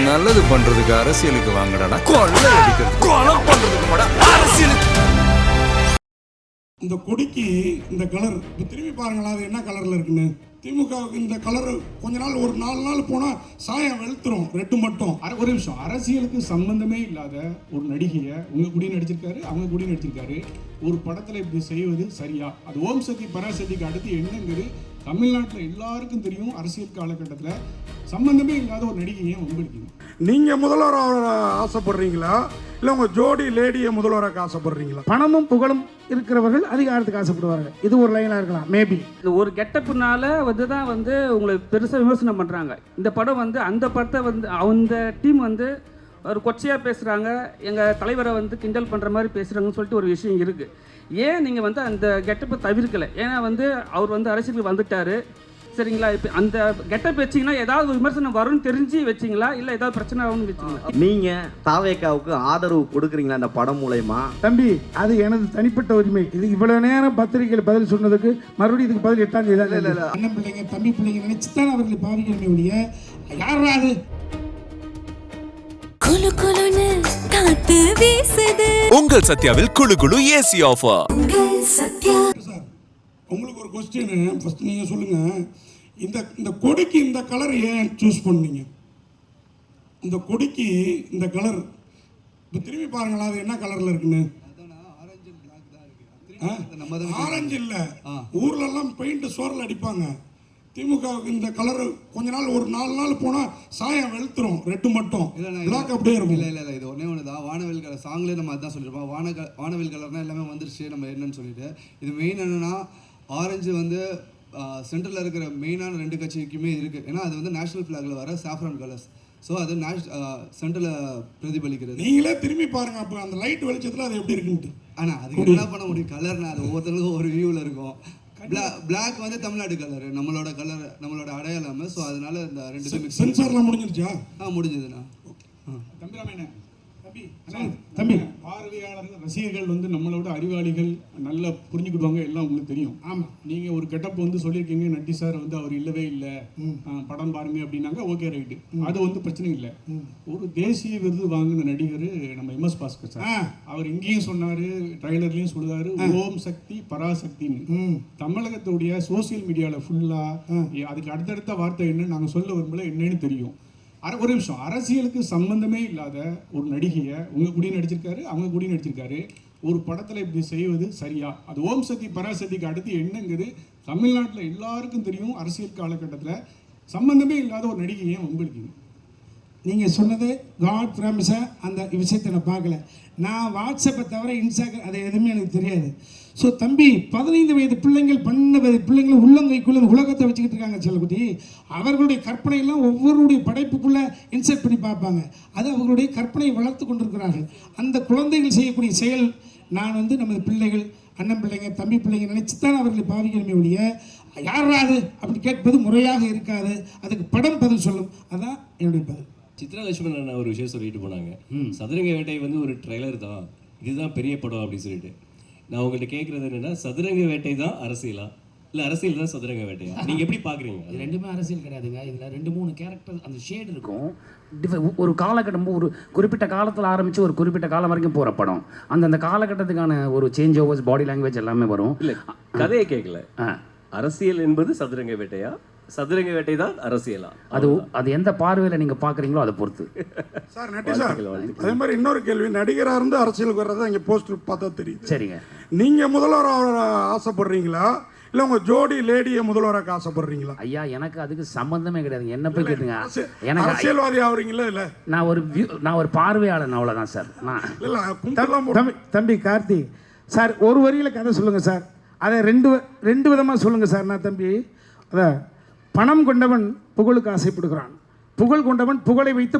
நல்லது பண்றதுக்கு அரசியலுக்கு வாங்கடா, கொள்ளை அடிக்கிறது கொலை பண்றதுக்கு அரசியலுக்கு. இந்த கொடிக்கு இந்த கலர் இப்போ திரும்பி பாருங்களா, அது என்ன கலரில் இருக்குன்னு. திமுகவுக்கு இந்த கலர் கொஞ்ச நாள், ஒரு 4 நாள் போனால் சாயம் வெளுத்துரும், ரெட்டு மட்டும். ஒரு நிமிஷம், அரசியலுக்கு சம்பந்தமே இல்லாத ஒரு நடிகையை உங்கள் கூடயும் நடிச்சிருக்காரு, அவங்க கூடயும் நடிச்சிருக்காரு. ஒரு படத்தில் இப்படி செய்வது சரியா? அது ஓம் சக்தி பராசக்திக்கு அடுத்து என்னங்கிறது தமிழ்நாட்டில் எல்லாருக்கும் தெரியும். அரசியல் காலகட்டத்தில் சம்பந்தமே இல்லாத ஒரு நடிகையை வம்பிருக்கீங்க. நீங்கள் முதல்வராக ஆசைப்படுறீங்களா இல்லை உங்கள் ஜோடி லேடியை முதல்வராக ஆசைப்படுறீங்களா? பணமும் புகழும் இருக்கிறவர்கள் அதிகாரத்துக்கு ஆசைப்படுவார்கள். இது ஒரு லைனாக இருக்கலாம் மேபி. இந்த ஒரு கெட்டப்புனால தான் உங்களை பெருசாக விமர்சனம் பண்ணுறாங்க. இந்த படம் அந்த படத்தை அந்த டீம் ஒரு கொச்சையாக பேசுகிறாங்க, எங்கள் தலைவரை கிண்டல் பண்ணுற மாதிரி பேசுகிறாங்கன்னு சொல்லிட்டு ஒரு விஷயம் இருக்குது. ஏன் நீங்கள் அந்த கெட்டப்பை தவிர்க்கலை? ஏன்னா அவர் அரசியலுக்கு வந்துட்டார், சரிங்களா? இப்போ அந்த கெட்டப் வச்சிங்கன்னா ஏதாவது விமர்சனம் வரும்னு தெரிஞ்சு வச்சிங்களா, இல்லை ஏதாவது பிரச்சனை ஆகும்னு வச்சிங்களா? நீங்கள் தாவேக்காவுக்கு ஆதரவு கொடுக்குறீங்களா இந்த படம் மூலயமா? தம்பி, அது எனது தனிப்பட்ட உரிமை. இது இவ்வளவு நேரம் பத்திரிகையில் பதில் சொன்னதுக்கு மறுபடியும் இதுக்கு பதில் 8ஆம் தேதி தான். அண்ணன் பிள்ளைங்க தம்பி பிள்ளைங்க நினைச்சுதான் அவர்களை பாவிக்கணுமே ஒழிய யாராவது குளு குளுன்னு காத்து வீசுது. உங்கள் சத்யாவில் குளு குளு ஏசி ஆஃபர். சத்யா சார், உங்களுக்கு ஒரு கொஸ்டின். ஃபர்ஸ்ட் நீங்கள் சொல்லுங்கள், இந்த கொடிக்கு இந்த கலர் ஏன் சூஸ் பண்ணீங்க? இந்த கொடிக்கு இந்த கலர் இப்போ திரும்பி பாருங்களா, அது என்ன கலரில் இருக்குன்னு. ஆரஞ்சு இல்லை, ஊர்லெல்லாம் பெயிண்ட் சோரில் அடிப்பாங்க. திமுகவுக்கு இந்த கலர் கொஞ்ச நாள், ஒரு 4 நாள் போனால் சாயம் வெளுத்துரும், ரெட்டு மட்டும். பிளாக் அப்படியே இருக்கும். இல்லை, இது ஒன்றே ஒன்று தான். வானவில் கலர் சாங்லேயே நம்ம அதுதான் சொல்லியிருப்போம். வானவில் கலர்னால் எல்லாமே வந்துருச்சு, நம்ம என்னன்னு சொல்லிட்டு. இது மெயின் என்னென்னா, ஆரஞ்சு சென்ட்ரலில் இருக்கிற மெயினான 2 கட்சிக்குமே இருக்குது. ஏன்னா அது நேஷனல் ஃப்ளாகில் வர சாஃப்ரான் கலர்ஸ். ஸோ அது சென்ட்ரலில் பிரதிபலிக்கிறது. நீங்களே திரும்பி பாருங்கள், அப்போ அந்த லைட் வெளிச்சத்தில் அது எப்படி இருக்குன்ட்டு. ஆனால் அதுக்கு என்ன பண்ண முடியும்? கலர்னா அது ஒவ்வொருத்தருக்கும் ஒரு வியூவில் இருக்கும். பிளாக் தமிழ்நாடு கலர், நம்மளோட கலர், நம்மளோட அடையாளம். ஸோ அதனால இந்த 2 சென்சார்லாம் முடிஞ்சிருச்சா? முடிஞ்சதுண்ணா. தம்பி, பார்வையாளர்கள் ரசிகர்கள் நம்மளோட அறிவாளிகள் நல்லா புரிஞ்சுக்கிடுவாங்க, எல்லாம் உங்களுக்கு தெரியும். ஆமாம், நீங்கள் ஒரு கெட்டப் சொல்லியிருக்கீங்க, நட்டி சார் அவர் இல்லவே இல்லை, படம் பாருங்க அப்படின்னாங்க. ஓகே, ரைட்டு, அது பிரச்சனை இல்லை. ஒரு தேசிய விருது வாங்கின நடிகர் நம்ம MS பாஸ்கர் சார், அவர் இங்கேயும் சொன்னார், ட்ரைலர்லையும் சொல்லுவார், ஓம் சக்தி பராசக்தின்னு. தமிழகத்துடைய சோசியல் மீடியாவில் ஃபுல்லாக அதுக்கு அடுத்தடுத்த வார்த்தை என்னன்னு நாங்கள் சொல்ல விரும்பல, என்னன்னு தெரியும். ஒரு நிமிஷம், அரசியலுக்கு சம்பந்தமே இல்லாத ஒரு நடிகையை உங்கள் கூடயும் நடிச்சிருக்காரு, அவங்க கூடயும் நடிச்சிருக்காரு. ஒரு படத்தில் இப்படி செய்வது சரியா? அது ஓம் சக்தி பராசக்திக்கு அடுத்து என்னங்கிறது தமிழ்நாட்டில் எல்லாருக்கும் தெரியும். அரசியல் காலகட்டத்தில் சம்பந்தமே இல்லாத ஒரு நடிகையை வம்பிருக்கீங்க. நீங்கள் சொன்னது காட் ப்ராமிஸாக அந்த விஷயத்தை நான் பார்க்கல. நான் வாட்ஸ்அப்பை தவிர இன்ஸ்டாகிராம் அதை எதுவுமே எனக்கு தெரியாது. ஸோ தம்பி, 15 வயது பிள்ளைங்கள் 12 வயது பிள்ளைங்களை உள்ளங்கைக்குள்ளே உலகத்தை வச்சுக்கிட்டு இருக்காங்க செல்லக்குட்டி. அவர்களுடைய கற்பனையெல்லாம் ஒவ்வொருடைய படைப்புக்குள்ளே இன்சர்ட் பண்ணி பார்ப்பாங்க. அது அவர்களுடைய கற்பனையை வளர்த்து கொண்டிருக்கிறார்கள். அந்த குழந்தைகள் செய்யக்கூடிய செயல், நான் நமது பிள்ளைகள், அண்ணன் பிள்ளைங்க தம்பி பிள்ளைங்க நினைச்சு தான் அவர்களை பாவிக்கணுமே ஒழிய யாராவது அப்படி கேட்பது முறையாக இருக்காது. அதுக்கு படம் பதில் சொல்லும். அதுதான் என்னுடைய பதில். சித்ரா லட்சுமணன் ஒரு விஷயம் சொல்லிட்டு போனாங்க, சதுரங்க வேட்டை ஒரு ட்ரெய்லர் தான், இதுதான் பெரிய படம் அப்படின்னு சொல்லிட்டு. நான் உங்கள்கிட்ட கேட்குறது என்னென்னா, சதுரங்க வேட்டை தான் அரசியலா, இல்லை அரசியல் தான் சதுரங்க வேட்டையா? நீங்கள் எப்படி பார்க்குறீங்க? இது ரெண்டுமே அரசியல் கிடையாதுங்க. இதில் 2-3 கேரக்டர் அந்த ஷேட் இருக்கும். ஒரு காலகட்டம், ஒரு குறிப்பிட்ட காலத்தில் ஆரம்பித்து ஒரு குறிப்பிட்ட காலம் வரைக்கும் போகிற படம். அந்தந்த காலகட்டத்துக்கான ஒரு சேஞ்ச் ஓவர்ஸ், பாடி லாங்குவேஜ் எல்லாமே வரும். இல்லை, கதையை கேட்கல. அரசியல் என்பது சதுரங்க வேட்டையா, சதுரங்க வேட்டை தான் அரசியலா? அது எந்த பார்வையில் நீங்கள் பார்க்குறீங்களோ அதை பொறுத்து. சார், நட்டி சார், அதே மாதிரி இன்னொரு கேள்வி. நடிகராக இருந்து அரசியலுக்கு வர்றது இங்கே போஸ்டர் பார்த்தா தெரியும். சரிங்க, நீங்கள் முதல்வராக ஆசைப்படுறீங்களா இல்லை உங்கள் ஜோடி லேடியை முதல்வராக ஆசைப்படுறீங்களா? ஐயா, எனக்கு அதுக்கு சம்பந்தமே கிடையாது. என்ன போய் கேட்டுங்க. எனக்கு அரசியல்வாதி ஆகுறீங்களா? இல்லை, நான் ஒரு பார்வையாளன், அவ்வளோதான் சார். தம்பி கார்த்தி சார், ஒரு வரியில் கதை சொல்லுங்கள் சார். அதை ரெண்டு விதமாக சொல்லுங்கள் சார். நான் தம்பி, அதான் பணம் கொண்டவன் புகழுக்கு ஆசைப்படுகிறான், புகழ் கொண்டவன் புகழை வைத்து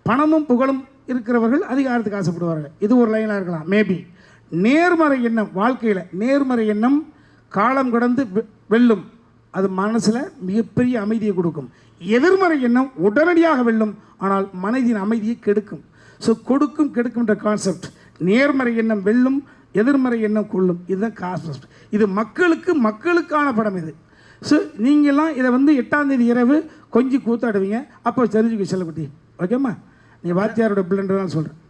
பணமும் புகழும் இருக்கிறவர்கள் அதிகாரத்துக்கு ஆசைப்படுவார்கள். இது ஒரு லைனாக இருக்கலாம் மேபி. நேர்மறை எண்ணம், வாழ்க்கையில் நேர்மறை எண்ணம் காலம் கடந்து வெல்லும். அது மனசில் மிகப்பெரிய அமைதியை கொடுக்கும். எதிர்மறை எண்ணம் உடனடியாக வெல்லும், ஆனால் மனதின் அமைதியை கெடுக்கும். ஸோ கொடுக்கும் கெடுக்கும்ன்ற கான்செப்ட். நேர்மறை எண்ணம் வெல்லும், எதிர்மறை எண்ணம் கொள்ளும். இதுதான் கான்செப்ட். இது மக்களுக்கான படம் இது. ஸோ நீங்கள்லாம் இதை 8ஆம் தேதி இரவு கொஞ்சம் கூத்தாடுவீங்க, அப்போ தெரிஞ்சுக்க செல்லக்குட்டி. ஓகேம்மா? நீ வாத்தியாரோட பிள்ளைன்றதான் சொல்கிறேன்.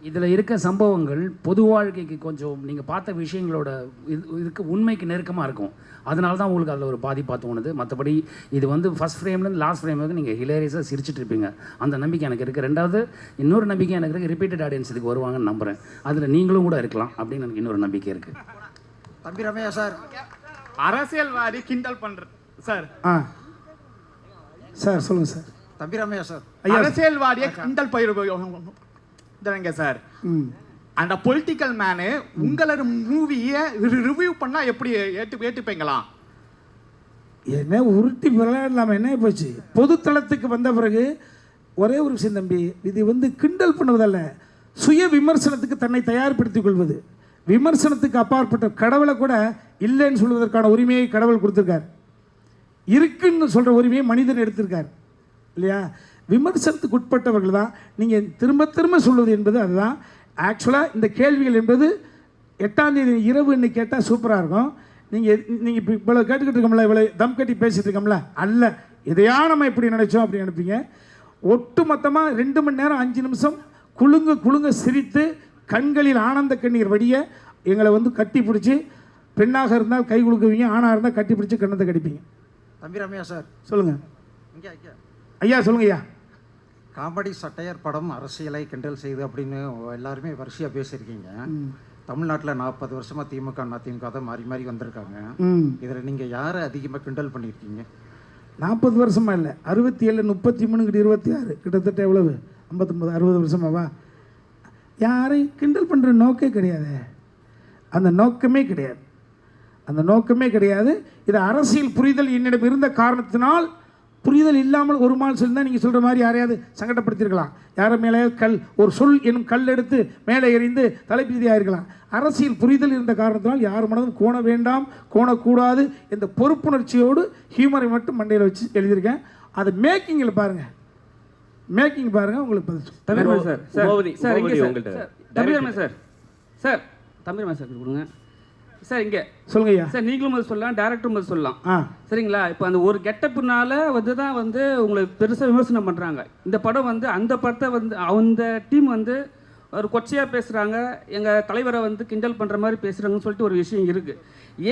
இதில் இருக்க சம்பவங்கள் பொது வாழ்க்கைக்கு கொஞ்சம் நீங்கள் பார்த்த விஷயங்களோட இதுக்கு உண்மைக்கு நெருக்கமாக இருக்கும். அதனால தான் உங்களுக்கு அதில் ஒரு பாதிப்பாக தோணுது. மற்றபடி இது வந்து ஃபஸ்ட் ஃப்ரேம்லேருந்து லாஸ்ட் ஃப்ரேம் வரைக்கும் நீங்கள் ஹிலேரியஸாக சிரிச்சிட்டு இருப்பீங்க. அந்த நம்பிக்கை எனக்கு இருக்குது. ரெண்டாவது இன்னொரு நம்பிக்கை எனக்கு இருக்குது, ரிப்பீட்டட் ஆடியன்ஸ் இதுக்கு வருவாங்கன்னு நம்புகிறேன். அதில் நீங்களும் கூட இருக்கலாம் அப்படின்னு எனக்கு இன்னொரு நம்பிக்கை இருக்குது. தம்பி ரமையா சார், அரசியல்வாதி கிண்டல் பண்ற சார். சார் சொல்லுங்கள் சார். தம்பி ரமையா சார், அரசியல்வாதியை கிண்டல் பயிர் சார். அந்த பொலிட்டிக்கல் மேனு உங்களோட மூவியை ரிவ்யூ பண்ணா எப்படி ஏற்றுப்பீங்களா? என்ன உருட்டி விளையாடலாம என்ன போச்சு? பொதுத்தளத்துக்கு வந்த பிறகு ஒரே ஒரு விஷயம் தம்பி, இது வந்து கிண்டல் பண்ணுவதல்ல, சுய விமர்சனத்துக்கு தன்னை தயார்படுத்திக் கொள்வது. விமர்சனத்துக்கு அப்பாற்பட்ட கடவுளை கூட இல்லைன்னு சொல்வதற்கான உரிமையை கடவுள் கொடுத்துருக்கார். இருக்குன்னு சொல்கிற உரிமையை மனிதன் எடுத்திருக்கார் இல்லையா? விமர்சனத்துக்கு உட்பட்டவர்கள் தான் நீங்கள் திரும்ப திரும்ப சொல்வது என்பது அதுதான். ஆக்சுவலாக இந்த கேள்விகள் என்பது 8ஆம் தேதி இரவுன்னு கேட்டால் சூப்பராக இருக்கும். நீங்கள் இப்போ இவ்வளோ கேட்டுக்கிட்டு இருக்கோம்ல, இவ்வளோ தம் கட்டி பேசிகிட்டு இருக்கோம்ல, அல்ல எதையா நம்ம எப்படி நினச்சோம் அப்படி நினைப்பீங்க. ஒட்டு மொத்தமாக 2 மணி நேரம் 5 நிமிஷம் குலுங்க சிரித்து கண்களில் ஆனந்த கண்ணீர் வடிய எங்களை வந்து கட்டி பிடிச்சி, பெண்ணாக இருந்தால் கை கொடுக்குவீங்க, ஆணாக இருந்தால் கட்டி பிடிச்சி கண்ணத்தை கடிப்பீங்க. தம்பி ரமையா சார் சொல்லுங்கள். இங்கே ஐயா சொல்லுங்க ஐயா. காமெடி சட்டையர் படம் அரசியலை கிண்டல் செய்து அப்படின்னு எல்லாருமே வரிசையாக பேசியிருக்கீங்க. தமிழ்நாட்டில் 40 வருஷமாக திமுக அதிமுக தான் மாறி மாறி வந்திருக்காங்க. இதில் நீங்கள் யாரை அதிகமாக கிண்டல் பண்ணியிருக்கீங்க? 40 வருஷமா இல்லை, 67 33 26 கிட்டத்தட்ட எவ்வளவு 59 60 வருஷமாவா? யாரையும் கிண்டல் பண்ணுற நோக்கே கிடையாது. அந்த நோக்கமே கிடையாது. இது அரசியல் புரிதல் என்னிடம் இருந்த காரணத்தினால், புரிதல் இல்லாமல் ஒரு மால் சொல்லியிருந்தால் நீங்கள் சொல்கிற மாதிரி யாரையாவது சங்கடப்படுத்தியிருக்கலாம். யாரை மேலே ஒரு சொல் என்னும் கல் எடுத்து மேலே எறிந்து தலைப்பீதியாக இருக்கலாம். அரசியல் புரிதல் இருந்த காரணத்தினால் யார் மனதும் கோண வேண்டாம், கோணக்கூடாது என்ற பொறுப்புணர்ச்சியோடு ஹியூமரை மட்டும் மண்டையில் வச்சு எழுதியிருக்கேன். அது மேக்கிங்கில் பாருங்கள், உங்களுக்கு பதில். தமிழ்மணி சார் கொடுங்க சார். இங்கே சொல்லுங்க ஐயா சார். நீங்களும் அது சொல்லலாம், டேரக்டரும் அது சொல்லலாம். சரிங்களா? இப்போ அந்த ஒரு கெட்டப்புனால வந்து தான் வந்து உங்களை பெருசாக விமர்சனம் பண்ணுறாங்க. இந்த படம் வந்து அந்த படத்தை வந்து அந்த டீம் வந்து ஒரு கொச்சையாக பேசுகிறாங்க, எங்கள் தலைவரை வந்து கிண்டல் பண்ணுற மாதிரி பேசுகிறாங்கன்னு சொல்லிட்டு ஒரு விஷயம் இருக்குது.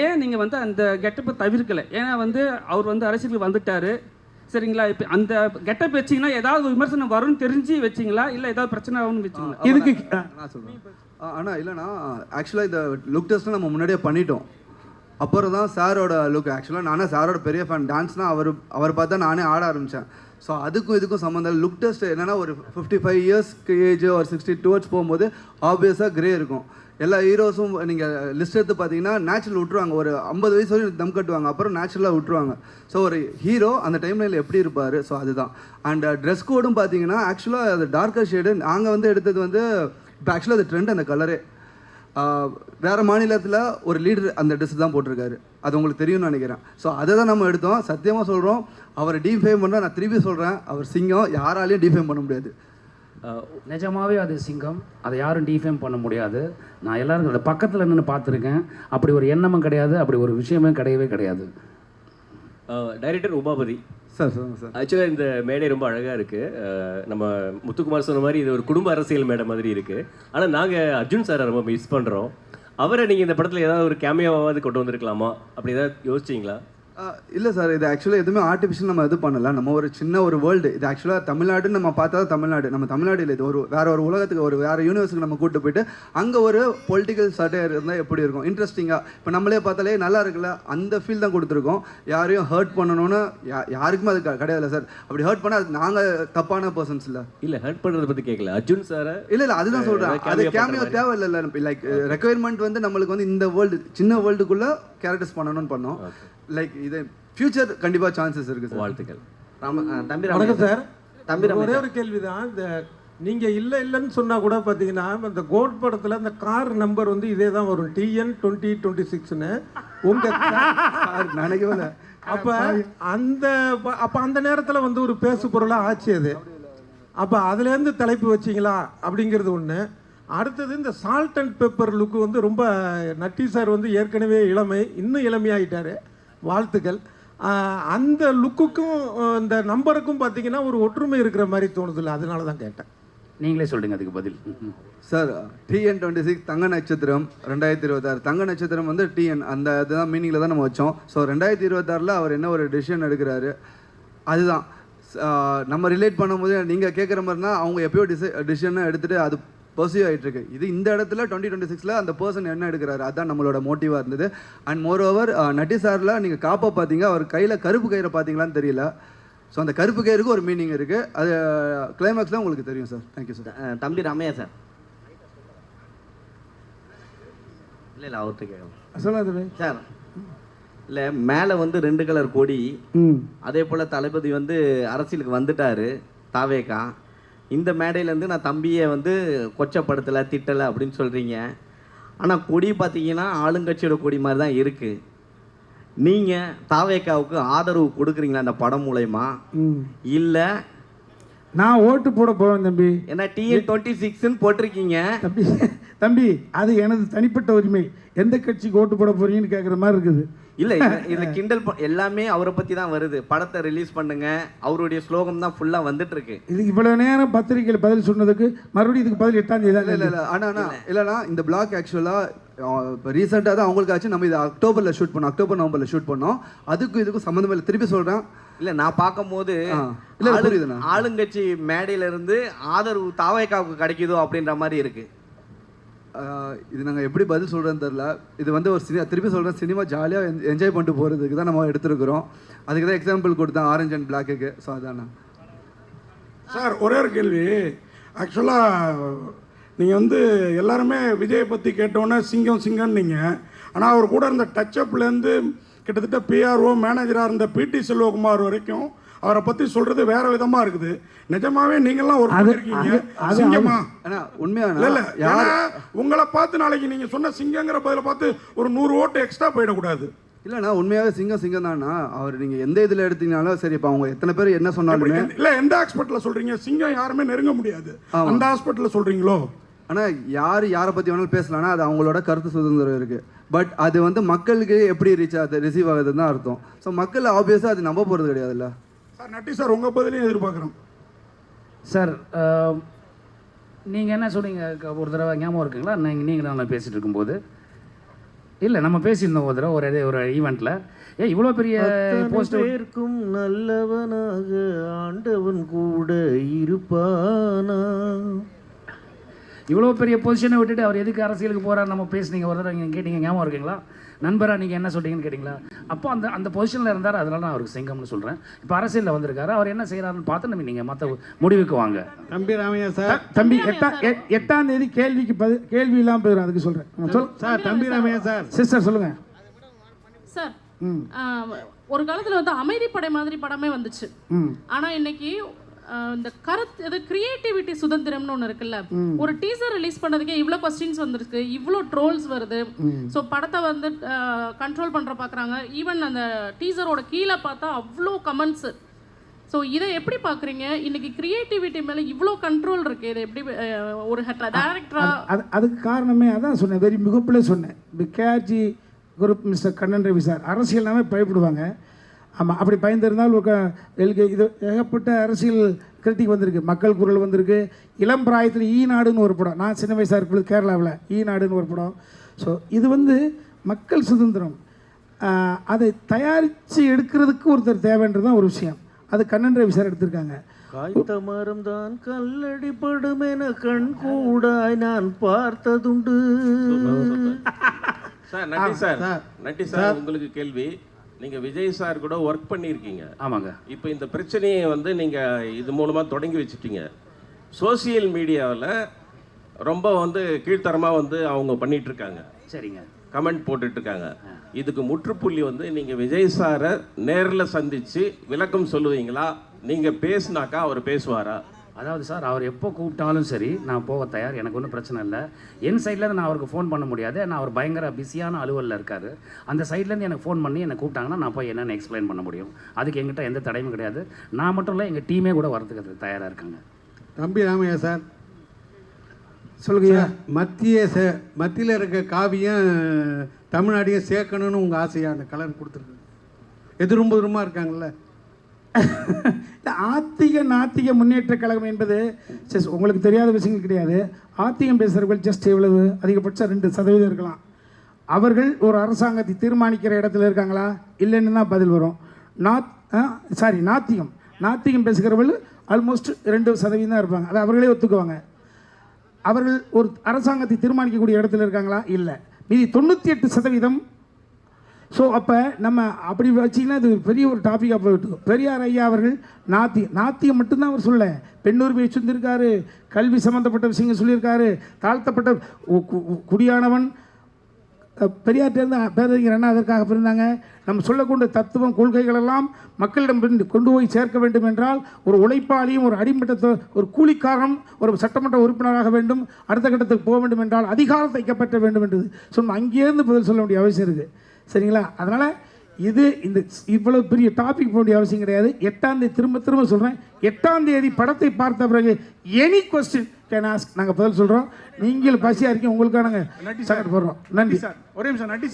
ஏன் நீங்கள் வந்து அந்த கெட்டப்பை தவிர்க்கலை? ஏன்னா வந்து அவர் வந்து அரசியலுக்கு வந்துட்டார். சரிங்களா? இப்போ அந்த கெட்டப் வச்சிங்கன்னா ஏதாவது விமர்சனம் வரும்னு தெரிஞ்சு வச்சிங்களா, இல்லை ஏதாவது பிரச்சனை ஆகும்னு வச்சிங்களா? இதுக்கு நான் சொல்கிறேன். ஆனால் இல்லைனா ஆக்சுவலாக இந்த லுக் டெஸ்ட்டு நம்ம முன்னாடியே பண்ணிட்டோம். அப்புறம் தான் சாரோட லுக். ஆக்சுவலாக நானே சாரோட பெரிய ஃபேன். டான்ஸ்னால் அவர் பார்த்தா நானே ஆட ஆரம்பித்தேன். ஸோ அதுக்கும் இதுக்கும் சம்மந்தம். லுக் டெஸ்ட் என்னென்னா ஒரு 55 இயர்ஸ்க்கு ஏஜ் ஒரு 60 டுவர்ட்ஸ் போகும்போது ஆப்வியஸாக கிரே இருக்கும். எல்லா ஹீரோஸும் நீங்கள் லிஸ்ட் எடுத்து பார்த்தீங்கன்னா நேச்சுரல் விட்ருவாங்க. ஒரு 50 வயசு வரையும் தம் கட்டுவாங்க, அப்புறம் நேச்சுரலாக விட்ருவாங்க. ஸோ ஒரு ஹீரோ அந்த டைம்லைனில் எப்படி இருப்பார், ஸோ அதுதான். அண்ட் ட்ரெஸ் கோடும் பார்த்தீங்கன்னா ஆக்சுவலாக அது டார்க்கர் ஷேடு. நாங்கள் வந்து எடுத்தது வந்து இப்போ ஆக்சுவலாக அது ட்ரெண்ட், அந்த கலரே. வேறு மாநிலத்தில் ஒரு லீடர் அந்த ட்ரெஸ் தான் போட்டிருக்காரு, அது உங்களுக்கு தெரியும்னு நினைக்கிறேன். ஸோ அதை தான் நம்ம எடுத்தோம். சத்தியமாக சொல்கிறோம், அவரை டீஃபேம் பண்ணால், நான் திருப்பி சொல்கிறேன், அவர் சிங்கம், யாராலையும் டீஃபேம் பண்ண முடியாது. நிஜமாகவே அது சிங்கம், அதை யாரும் டீஃபேம் பண்ண முடியாது. நான் எல்லாரும் அதை பக்கத்தில் நின்று பார்த்துருக்கேன். அப்படி ஒரு எண்ணமும் கிடையாது, அப்படி ஒரு விஷயமே கிடையாது. டைரக்டர் உமாபதி சார் சொல்லுங்கள் சார். ஆக்சுவலாக இந்த மேடை ரொம்ப அழகாக இருக்குது. நம்ம முத்துக்குமார் சொன்ன மாதிரி இது ஒரு குடும்ப அரசியல் மேடை மாதிரி இருக்குது. ஆனால் நாங்கள் அர்ஜுன் சாரை ரொம்ப மிஸ் பண்ணுறோம். அவரை நீங்கள் இந்த படத்தில் ஏதாவது ஒரு கேமியாவாவது கொண்டு வந்திருக்கலாமா, அப்படி ஏதாவது யோசிச்சிங்களா? இல்லை சார், இது ஆக்சுவலாக எதுவுமே ஆர்டிஃபிஷியல் நம்ம இது பண்ணல. நம்ம ஒரு சின்ன ஒரு வேர்ல்டு. இது ஆக்சுவலாக தமிழ்நாடுன்னு நம்ம பார்த்தா தமிழ்நாடு, நம்ம தமிழ்நாடு இல்லை, இது ஒரு ஒரு உலகத்துக்கு, ஒரு வேறு யூனிவர்ஸுக்கு நம்ம கூப்பிட்டு போயிட்டு அங்கே ஒரு பொலிட்டிக்கல் சட்டையர் இருந்தால் எப்படி இருக்கும், இன்ட்ரெஸ்டிங்காக. இப்போ நம்மளே பார்த்தாலே நல்லா இருக்குல்ல, அந்த ஃபீல் தான் கொடுத்துருக்கோம். யாரையும் ஹர்ட் பண்ணணும்னு யாருக்குமே அது கிடையாது சார். அப்படி ஹர்ட் பண்ணால் அது நாங்கள் தப்பான பர்சன்ஸ் இல்லை. இல்லை, ஹர்ட் பண்ணுறதை பற்றி கேட்கல அர்ஜுன் சாரை. இல்லை அதுதான் சொல்கிறேன். அது கேமியோ தேவை இல்லை. லைக் ரெக்குயர்மெண்ட் வந்து நம்மளுக்கு வந்து இந்த வேர்ல்டு, சின்ன வேர்ல்டுக்குள்ளே கேரக்டர்ஸ் பண்ணணும்னு பண்ணோம். லைக் இது ஃபியூச்சர் கண்டிப்பாக சான்சஸ் இருக்குது. வாழ்த்துக்கள். தம்பி வணக்கம் சார். ஒரே ஒரு கேள்வி தான். இந்த நீங்கள் இல்லைன்னு சொன்னால் கூட பார்த்தீங்கன்னா, இந்த கோட் படத்தில் இந்த கார் நம்பர் வந்து இதே தான் வரும், TN 2026ன்னு. உங்கள் நினைக்கவே. அப்போ அந்த நேரத்தில் வந்து ஒரு பேசு பொருளாக ஆச்சு அது. அப்போ அதுலேருந்து தலைப்பு வச்சிங்களா அப்படிங்கிறது ஒன்று. அடுத்தது இந்த சால்ட் அண்ட் பெப்பர் லுக்கு வந்து ரொம்ப நட்டி சார் வந்து ஏற்கனவே இன்னும் இளமையாகிட்டார். வாழ்த்துக்கள். அந்த லுக்குக்கும் இந்த நம்பருக்கும் பார்த்தீங்கன்னா ஒரு ஒற்றுமை இருக்கிற மாதிரி தோணுதில்ல, அதனால தான் கேட்டேன். நீங்களே சொல்லுங்க அதுக்கு பதில். சார் TN26 தங்க நட்சத்திரம் 2026 தங்க நட்சத்திரம் வந்து TN அந்த இதுதான் மீனிங்கில் தான் நம்ம வச்சோம். ஸோ 2026 அவர் என்ன ஒரு டெசிஷன் எடுக்கிறாரு அதுதான் நம்ம ரிலேட் பண்ணும்போது நீங்கள் கேட்குற மாதிரினா அவங்க எப்பயோ டிசிஷனை எடுத்துகிட்டு அது பர்சியூ ஆகிட்டுருக்கு. இது இந்த இடத்துல 2026 அந்த பர்சன் என்ன எடுக்கிறாரு அதுதான் நம்மளோட மோட்டிவாக இருந்தது. அண்ட் மோர் ஓவர் நட்டி சாரில் நீங்கள் காப்பா பார்த்தீங்க, அவர் கையில் கருப்பு கயிறை பார்த்தீங்களான்னு தெரியல. ஸோ அந்த கருப்பு கயிறுக்கு ஒரு மீனிங் இருக்குது, அது கிளைமேக்ஸில் உங்களுக்கு தெரியும் சார். Thank you sir. தம்பி ராமையா சார். இல்லை அவர்கிட்ட கேட்கலாம் சொல்லாது சார். இல்லை மேலே வந்து 2 கலர் கொடி, அதே போல் தளபதி வந்து அரசியலுக்கு வந்துட்டார் தாவேக்கா. இந்த மேடையிலேருந்து நான் தம்பியை வந்து கொச்சப்படுத்தலை திட்டலை அப்படின்னு சொல்கிறீங்க. ஆனால் கொடி பார்த்தீங்கன்னா ஆளுங்கட்சியோட கொடி மாதிரி தான் இருக்குது. நீங்கள் தாவேக்காவுக்கு ஆதரவு கொடுக்குறீங்களா அந்த படம் மூலயமா? இல்லை நான் ஓட்டு போட போவேன் தம்பி. ஏன்னா TN26ன்னு போட்டிருக்கீங்க தம்பி. தம்பி அது எனது தனிப்பட்ட உரிமை. எந்த கட்சிக்கு ஓட்டு போட போறீங்கன்னு கேட்குற மாதிரி இருக்குது. இல்லை இதில் கிண்டல் எல்லாமே அவரை பற்றி தான் வருது. படத்தை ரிலீஸ் பண்ணுங்க, அவருடைய ஸ்லோகம் தான் ஃபுல்லாக வந்துட்டு இருக்கு. இது இவ்வளோ நேரம் பத்திரிகையில் பதில் சொன்னதுக்கு மறுபடியும் இதுக்கு பதில் 8ஆம் தேதி தான். இல்லை ஆனால் இல்லைண்ணா இந்த பிளாக் ஆக்சுவலாக இப்போ ரீசெண்டாக தான் அவங்களுக்கு ஆச்சு. நம்ம இது அக்டோபரில் ஷூட் பண்ணோம், அக்டோபர் நவம்பரில் ஷூட் பண்ணோம். அதுக்கும் இதுக்கும் சம்மந்தம் இல்லை. திருப்பி சொல்கிறேன், இல்லை நான் பார்க்கும்போது ஆளுங்கட்சி மேடையிலிருந்து ஆதரவு தாவேக்காவுக்கு கிடைக்குதோ அப்படின்ற மாதிரி இருக்கு. இது நாங்கள் எப்படி பதில் சொல்கிறேன்னு தெரில. இது வந்து ஒரு திருப்பி சொல்கிறேன், சினிமா ஜாலியாக என்ஜாய் பண்ணிட்டு போகிறதுக்கு தான் நம்ம எடுத்துருக்குறோம். அதுக்கு தான் எக்ஸாம்பிள் கொடுத்தேன் ஆரஞ்ச் அண்ட் பிளாக்குக்கு. ஸோ அதாண்ணா சார். ஒரே ஒரு கேள்வி. ஆக்சுவலாக நீங்கள் வந்து எல்லாருமே விஜயை பற்றி கேட்டோன்னே சிங்கம் சிங்கம்னு நீங்கள், ஆனால் அவர் கூட இருந்த டச்சப்லேருந்து கிட்டத்தட்ட PRO மேனேஜராக இருந்த PT செல்வகுமார் வரைக்கும் அவரை பற்றி சொல்கிறது வேறு விதமாக இருக்குது. நிஜமாவே நீங்கள்லாம் ஒரு இருக்கீங்க சிங்கமா? உண்மையான இல்லை யார உங்களை பார்த்து நாளைக்கு நீங்கள் சொன்ன சிங்கங்கிற பதிலை பார்த்து ஒரு 100 ஓட்டு எக்ஸ்ட்ரா போயிடக்கூடாது. இல்லைண்ணா உண்மையாகவே சிங்கம் தானா அவர். நீங்கள் எந்த இதில் எடுத்தீங்கனாலும் சரி, இப்போ அவங்க எத்தனை பேர் என்ன சொன்னாலுமே. இல்லை எந்த ஹாஸ்பிட்டலில் சொல்கிறீங்க சிங்கம் யாருமே நெருங்க முடியாது, அந்த ஹாஸ்பிட்டலில் சொல்கிறீங்களோ? ஆனால் யாரை பற்றி வேணாலும் பேசலாம்னா அது அவங்களோட கருத்து சுதந்திரம் இருக்குது. பட் அது வந்து மக்களுக்கு எப்படி ரிசீவ் ஆகுதுன்னு தான் அர்த்தம். ஸோ மக்கள் ஆப்வியஸாக அது நம்ப போகிறது கிடையாதுல்ல சார். நட்டி சார் உங்கள் பதிலையும் எதிர்பார்க்குறோம் சார். நீங்கள் என்ன சொன்னீங்க ஒரு தடவை ஞாபகம் இருக்குங்களா? நீங்கள் நான் பேசிகிட்டு இருக்கும்போது இல்லை நம்ம பேசியிருந்தோம் ஒரு தடவை ஒரு ஈவெண்ட்டில். இவ்வளோ பெரிய போஸ்டர் இருக்கும் நல்லவனாக ஆண்டவன் கூட இருப்பானா. இவ்வளோ பெரிய பொசிஷனை விட்டுட்டு அவர் எதுக்கு அரசியலுக்கு போகிறார் நம்ம பேசுனீங்க ஒரு தடவை நீங்கள் கேட்டீங்க ஞாபகம் இருக்குங்களா? நண்பராக நீங்கள் என்ன சொல்கிறீங்கன்னு கேட்டிங்களா? அப்போ அந்த பொசிஷனில் இருந்தார், அதனால நான் அவருக்கு சிங்கம்னு சொல்கிறேன். இப்போ அரசியலில் வந்திருக்காரு, அவர் என்ன செய்கிறாருன்னு பார்த்து நம்ம நீங்கள் மற்ற முடிவுக்கு வாங்க. தம்பி ராமையா சார். தம்பி 8ஆம் தேதி கேள்விக்கு கேள்வி இல்லாமல் போயிடும், அதுக்கு சொல்கிறேன். சார் தம்பி ராமையா சார். சிஸ்டர் சொல்லுங்கள் சார். ஒரு காலத்தில் வந்து அமைதிப்படை மாதிரி படமே வந்துச்சு. ஆனால் இன்னைக்கு இந்த கருத்து கிரியேட்டிவிட்டி சுதந்திரம்னு ஒன்று இருக்குல்ல. ஒரு டீசர் ரிலீஸ் பண்ணதுக்கே இவ்வளோ கொஸ்டின்ஸ் வந்திருக்கு, இவ்வளோ ட்ரோல்ஸ் வருது. ஸோ படத்தை வந்து கண்ட்ரோல் பண்ணுற பார்க்குறாங்க. ஈவன் அந்த டீசரோட கீழே பார்த்தா அவ்வளோ கமெண்ட்ஸ். ஸோ இதை எப்படி பார்க்குறீங்க? இன்னைக்கு கிரியேட்டிவிட்டி மேலே இவ்வளோ கண்ட்ரோல் இருக்கு, இதை எப்படி ஒரு டேரக்டரா? அதுக்கு காரணமே அதான் சொன்னேன், வெரி மிகப்பிலே சொன்னேன். KRG group mister Kannan Ravi sir அரசியல்னாவே பயப்படுவாங்க. ஆமாம், அப்படி பயந்திருந்தால் இது ஏகப்பட்ட அரசியல் கிரிட்டிக் வந்திருக்கு. மக்கள் குரல் வந்திருக்கு. இளம் பிராயத்தில் ஈநாடுன்னு ஒரு படம், நான் சின்ன வயசாக இருக்கும்போது கேரளாவில் ஈநாடுன்னு ஒரு படம். ஸோ இது வந்து மக்கள் சுதந்திரம். அதை தயாரித்து எடுக்கிறதுக்கு ஒருத்தர் தேவைன்றது தான் ஒரு விஷயம். அது கண்ணன் ரவி சார் எடுத்திருக்காங்க. காய்த்த மரம் தான் கல்லடிப்படும் என கண் கூடாய் நான் பார்த்ததுண்டு. சார் நட்டி சார் உங்களுக்கு கேள்வி. நீங்கள் விஜய் சார் கூட ஒர்க் பண்ணியிருக்கீங்க. ஆமாங்க. இப்போ இந்த பிரச்சனையை வந்து நீங்கள் இது மூலமாக தொடங்கி வச்சுட்டீங்க. சோசியல் மீடியாவில் ரொம்ப வந்து கீழ்த்தரமாக வந்து அவங்க பண்ணிகிட்ருக்காங்க. சரிங்க. கமெண்ட் போட்டுட்ருக்காங்க. இதுக்கு முற்றுப்புள்ளி வந்து நீங்கள் விஜய் சாரை நேரில் சந்தித்து விளக்கம் சொல்லுவீங்களா? நீங்கள் பேசுனாக்கா அவர் பேசுவாரா? அதாவது சார், அவர் எப்போ கூப்பிட்டாலும் சரி நான் போக தயார், எனக்கு ஒன்றும் பிரச்சனை இல்லை. என் சைட்லேருந்து நான் அவருக்கு ஃபோன் பண்ண முடியாது, நான் அவர் பயங்கர பிஸியான அலுவலில் இருக்கார். அந்த சைட்லேருந்து எனக்கு ஃபோன் பண்ணி என்னை கூப்பிட்டாங்கன்னா நான் போய் என்னென்னு எக்ஸ்பிளைன் பண்ண முடியும். அதுக்கு எங்கிட்ட எந்த தடையும் கிடையாது. நான் மட்டும் இல்லை, எங்கள் டீமே கூட வரதுக்கு தயாராக இருக்காங்க. தம்பி ராமையா சார் சொல்லுங்க. மத்தியில் இருக்க காவியம் தமிழ்நாட்டையும் சேர்க்கணும்னு உங்கள் ஆசையாக அந்த கலர் கொடுத்துருக்கு. எதிர்புறமாக இருக்காங்கல்ல. ஆத்திக நாத்திக முன்னேற்ற கழகம் என்பது உங்களுக்கு தெரியாத விஷயங்கள் கிடையாது. ஆத்திகம் பேசுகிறவர்கள் ஜஸ்ட் எவ்வளவு அதிகபட்சம் 2% இருக்கலாம். அவர்கள் ஒரு அரசாங்கத்தை தீர்மானிக்கிற இடத்துல இருக்காங்களா இல்லைன்னு தான் பதில் வரும். நாத்திகம் பேசுகிறவர்கள் ஆல்மோஸ்ட் 2% தான் இருப்பாங்க. அதை அவர்களே ஒத்துக்குவாங்க. அவர்கள் ஒரு அரசாங்கத்தை தீர்மானிக்கக்கூடிய இடத்துல இருக்காங்களா இல்லை. மீதி 98%. ஸோ அப்போ நம்ம அப்படி வச்சிங்கன்னா இது பெரிய ஒரு டாப்பிக்காக போயிட்டு. பெரியார் ஐயா அவர்கள் நாத்தியம் மட்டும்தான் அவர் சொல்ல, பெண்ணுரிமையை சொல்லியிருக்காரு, கல்வி சம்மந்தப்பட்ட விஷயங்கள் சொல்லியிருக்காரு, தாழ்த்தப்பட்ட குடியானவன் பெரியார்ட்டேருந்து பேரறிஞர் அண்ணா அதற்காக பிறந்தாங்க. நம்ம சொல்லக்கூடிய தத்துவம் கொள்கைகளெல்லாம் மக்களிடம் கொண்டு போய் சேர்க்க வேண்டும் என்றால் ஒரு உழைப்பாளியும் ஒரு அடிமட்டத்தை ஒரு கூலிக்காரனும் ஒரு சட்டமன்ற உறுப்பினராக வேண்டும். அடுத்த கட்டத்துக்கு போக வேண்டும் என்றால் அதிகாரத்தை கைப்பற்ற வேண்டும் என்றது சொன்ன அங்கேருந்து பதில் சொல்ல வேண்டிய அவசியம் இருக்குது. சரிங்களா? அதனால் இது இந்த இவ்வளவு பெரிய டாபிக் போக வேண்டிய அவசியம் கிடையாது. 8ஆம் தேதி திரும்ப சொல்கிறேன், 8ஆம் தேதி படத்தை பார்த்த பிறகு எனி கொஸ்டின் கேன் ஆஸ்க், நாங்கள் பதில் சொல்கிறோம். நீங்கள் பசியாக இருக்கீங்க, உங்களுக்காக நாங்கள் சக்கட் போடுறோம். நன்றி சார். ஒரே நிமிஷம். நட்டி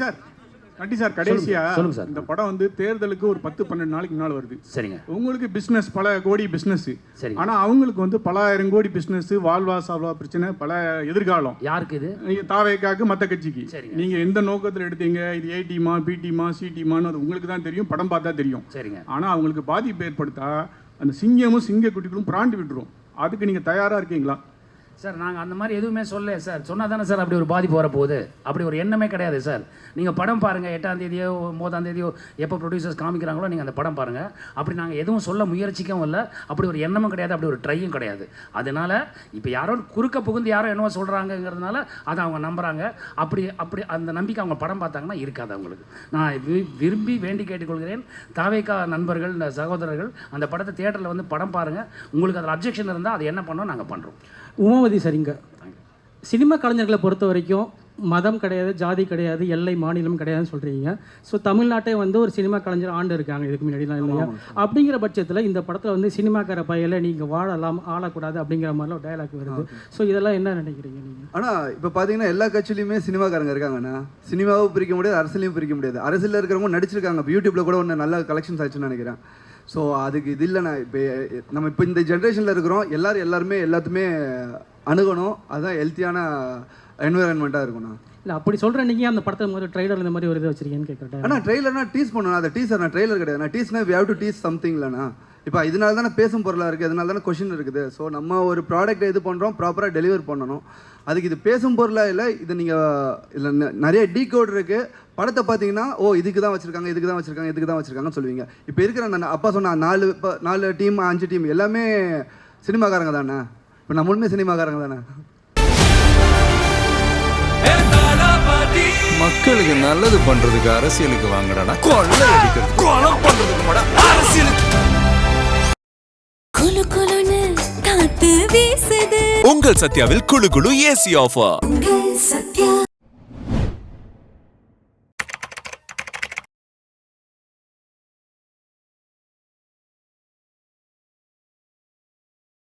சார் கடைசியா இந்த படம் வந்து தேர்தலுக்கு ஒரு 10-12 நாளைக்கு முன்னால் வருது. சரிங்க. உங்களுக்கு பிஸ்னஸ் பல கோடி பிஸ்னஸ், ஆனா அவங்களுக்கு வந்து பல ஆயிரம் கோடி பிஸ்னஸ், வாழ்வா சாவா பிரச்சனை, பல எதிர்காலம். யாருக்கு இது? தாவேக்காக்கு, மற்ற கட்சிக்கு. நீங்க எந்த நோக்கத்தில் எடுத்தீங்க, இது ஏ டீமா பி டீமா சி டீமான்னு அது உங்களுக்கு தான் தெரியும், படம் பார்த்தா தெரியும். சரிங்க. ஆனா அவங்களுக்கு பாதிப்பு ஏற்படுத்தா அந்த சிங்கமும் சிங்க குட்டிகளும் பிராண்டு விட்டுரும். அதுக்கு நீங்க தயாரா இருக்கீங்களா? சார் நாங்கள் அந்த மாதிரி எதுவுமே சொல்ல சார். சொன்னால் தானே சார் அப்படி ஒரு பாதிப்பு வரப்போகுது. அப்படி ஒரு எண்ணமே கிடையாது சார். நீங்கள் படம் பாருங்கள், 8ஆம் தேதியோ 9ஆம் தேதியோ எப்போ ப்ரொடியூசர்ஸ் காமிக்கிறாங்களோ நீங்கள் அந்த படம் பாருங்கள். அப்படி நாங்கள் எதுவும் சொல்ல முயற்சிக்கவும் இல்லை. அப்படி ஒரு எண்ணமும் கிடையாது, அப்படி ஒரு ட்ரையும் கிடையாது. அதனால் இப்போ யாரோ குறுக்க புகுந்து யாரோ என்னவோ சொல்கிறாங்கங்கிறதுனால அதை அவங்க நம்புகிறாங்க. அப்படி அந்த நம்பிக்கை அவங்க படம் பார்த்தாங்கன்னா இருக்காது அவங்களுக்கு. நான் விரும்பி வேண்டி கேட்டுக்கொள்கிறேன், தாவேக்கா நண்பர்கள், இந்த சகோதரர்கள் அந்த படத்தை தியேட்டரில் வந்து படம் பாருங்கள். உங்களுக்கு அதில் அப்ஜெக்ஷன் இருந்தால் அது என்ன பண்ணோம் நாங்கள் பண்ணுறோம். உமாவதி சரிங்க. சினிமா கலைஞர்களை பொறுத்த வரைக்கும் மதம் கிடையாது, ஜாதி கிடையாது, எல்லை மாநிலம் கிடையாதுன்னு சொல்கிறீங்க. ஸோ தமிழ்நாட்டை வந்து ஒரு சினிமா கலைஞர் ஆண்டு இருக்காங்க இதுக்கு முன்னாடிலாம் இல்லையா? அப்படிங்கிற பட்சத்தில் இந்த படத்தில் வந்து சினிமாக்கார பையில நீங்கள் வாழலாம் ஆளக்கூடாது அப்படிங்கிற மாதிரிலாம் ஒரு டயலாக் வருது. ஸோ இதெல்லாம் என்ன நினைக்கிறீங்க நீங்கள்? ஆனால் இப்போ பார்த்தீங்கன்னா எல்லா கட்சியிலையுமே சினிமாக்காரங்க இருக்காங்கண்ணா. சினிமாவும் பிரிக்க முடியாது, அரசியலையும் பிரிக்க முடியாது. அரசியலில் இருக்கிறவங்க நடிச்சிருக்காங்க. இப்போ யூடியூப்பில் கூட ஒன்று நல்ல கலெக்ஷன்ஸ் ஆச்சுன்னு நினைக்கிறேன். ஸோ அதுக்கு இது இல்லைண்ணா. இப்போ நம்ம இப்போ இந்த ஜென்ரேஷனில் இருக்கிறோம், எல்லாருமே எல்லாத்துமே அணுகணும். அதுதான் ஹெல்த்தியான என்விரான்மெண்ட்டாக இருக்கும்ண்ணா. இல்லை அப்படி சொல்கிறேன். நீங்கள் அந்த படத்தை மாதிரி ட்ரெய்லர் இந்த மாதிரி ஒரு இது வச்சிருக்கீங்கன்னு கேட்குறேன். ஆனால் ட்ரெய்லர்னா டீஸ் பண்ணணும். அதை டீசர் ட்ரெய்லர் கிடையாது. நான் டீஸ்னா we have to tease something இல்லைண்ணா. இப்போ இதனால தானே பேசும் பொருளாக இருக்குது, இதனால தானே கொஷின் இருக்குது. ஸோ நம்ம ஒரு ப்ராடக்ட்டை இது பண்ணுறோம், ப்ராப்பராக டெலிவர் பண்ணணும். அதுக்கு இது பேசும் பொருளாக இல்லை. இது நீங்கள் இதில் நிறைய டீகோட் இருக்குது. படத்தை பார்த்தீங்கன்னா இதுக்கு தான் வச்சுருக்காங்க, இதுக்கு தான் வச்சுருக்காங்க, இதுக்கு தான் வச்சுருக்காங்கன்னு சொல்லுவீங்க. இப்போ இருக்கிற அந்த அப்பா சொன்ன 4 டீம் 5 டீம் எல்லாமே சினிமாக்காரங்க தானே. இப்போ நம்மளுமே சினிமாக்காரங்க தானே. மக்களுக்கு நல்லது பண்றதுக்கு அரசியலுக்கு வாங்கடா, கொள்ளை அடிக்கிறது கொலை பண்றதுக்கு அரசியலுக்கு. குளு குளுன்னு காத்து வீசுது. உங்கள் சத்யாவில் குளு குளு ஏசி ஆஃபர். சத்யா.